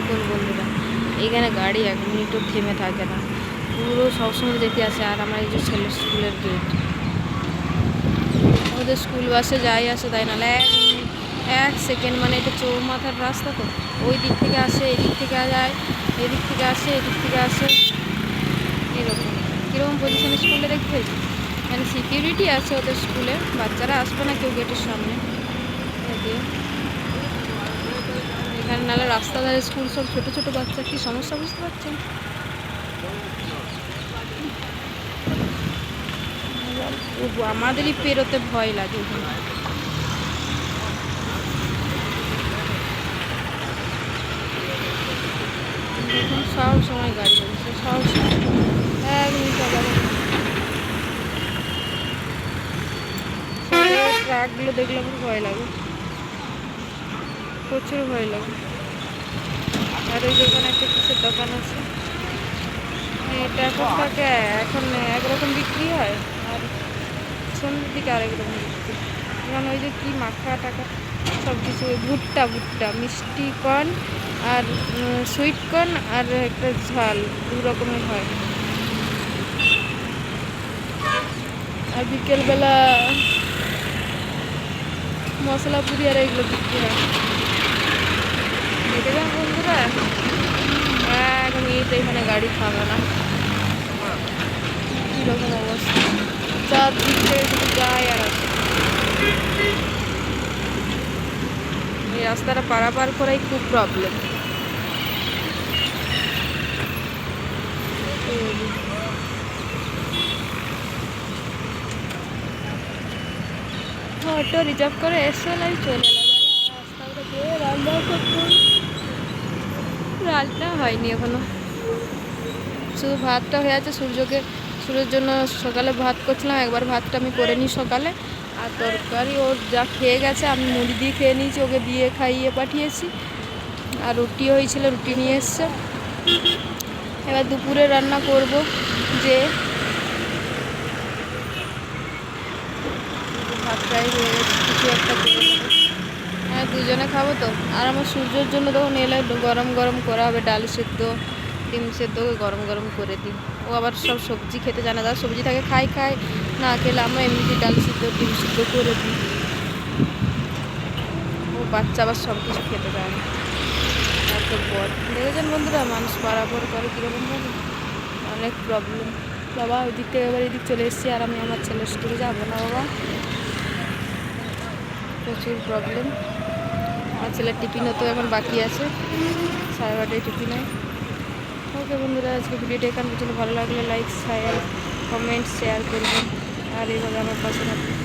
দেখুন বন্ধুরা, এখানে গাড়ি 1 মিনিটও থেমে থাকে না, পুরো সবসময় যেতে আসে। আর আমার এই যে ছেলের স্কুলের গেট, ওদের স্কুল বাসে যাই আসে তাই নাহলে 1 সেকেন্ড, মানে এটা চৌমাথার রাস্তা তো, ওই দিক থেকে আসে, এদিক থেকে যায়, এদিক থেকে আসে, এদিক থেকে আসে, এরকম। কীরকম পজিশনে স্কুলে দেখতে, মানে সিকিউরিটি আছে ওদের স্কুলে, বাচ্চারা আসবে না কেউ গেটের সামনে দিয়ে। এখানে নাহলে রাস্তা ধারে স্কুল, সব ছোটো ছোটো বাচ্চা, কী সমস্যা বুঝতে পারছেন? আমাদেরই পেরোতে ভয় লাগে এখানে। দেখুন সব সময় গাড়ি হচ্ছে, সব সময় 1 মিনিট আলাদা। ট্রাকগুলো দেখলে আমার ভয় লাগে, প্রচুর ভয় লাগে। আর ওই দোকানে একটা কিসের দোকান আছে, এটা এখন একরকম বিক্রি হয়, আর সন্ধ্যের দিকে আরেক রকম বিক্রি। যেমন ওই যে কী মাখা টাকা সব কিছু, ভুট্টা ভুট্টা, মিষ্টি কর্ন আর সুইট কর্ন আর একটা ঝাল, 2 রকমের হয়। আর বিকেলবেলা মশলা পুরি আর এগুলো বিক্রি হয়। দেখে যান বন্ধুরা, 1 মিনিট এখানে গাড়ি থামে না, কীরকম অবস্থা, চারদিক থেকে শুধু যায় আর আসে। এই রাস্তাটা পারাপার করাই খুব প্রবলেম। অটো রিজার্ভ করে এসে নাই চলে এলাম, রান্না হয়নি এখনো, শুধু ভাতটা হয়ে আছে। সূর্যের জন্য সকালে ভাত করছিলাম, একবার ভাতটা আমি করে নিই সকালে, আর তরকারি ওর যা খেয়ে গেছে, আমি মুড়ি দিয়ে খেয়ে নিয়েছি, ওকে দিয়ে খাইয়ে পাঠিয়েছি। আর রুটি হয়েছিল, রুটি নিয়ে এসছে। এবার দুপুরে রান্না করব, যে ভাত ফ্রাই হয়ে গেছে, কিছু একটা করে নেবো। হ্যাঁ, দুজনে খাবো তো। আর আমার সূর্যের জন্য তখন এলে গরম গরম করা হবে, ডাল সেদ্ধ, ডিম সেদ্ধ গরম গরম করে দিই। ও আবার সব সবজি খেতে জানে, তার সবজি থাকে খাই না খেলে আমরা এমনিতে ডাল সিদ্ধ, ডিম সিদ্ধ করে দিই। ও বাচ্চা আবার সব কিছু খেতে চায় না, এত বর। দেখেছেন বন্ধুরা, মানুষ পারাপার করে কীরকম ভাবে, অনেক প্রবলেম। বাবা ওই দিক থেকে এবার এদিক চলে এসেছি, আর আমি আমার ছেলের স্কুলে যাবো না বাবা, প্রচুর প্রবলেম। আমার ছেলের টিফিনও তো এখন বাকি আছে, 8:30 টিফিন হয়। ওকে বন্ধুরা, আজকে ভিডিওটা এখান পর্যন্ত। ভালো লাগলে লাইক, কমেন্ট, শেয়ার করবেন, আর এইভাবে আমার পাশে থাকবেন।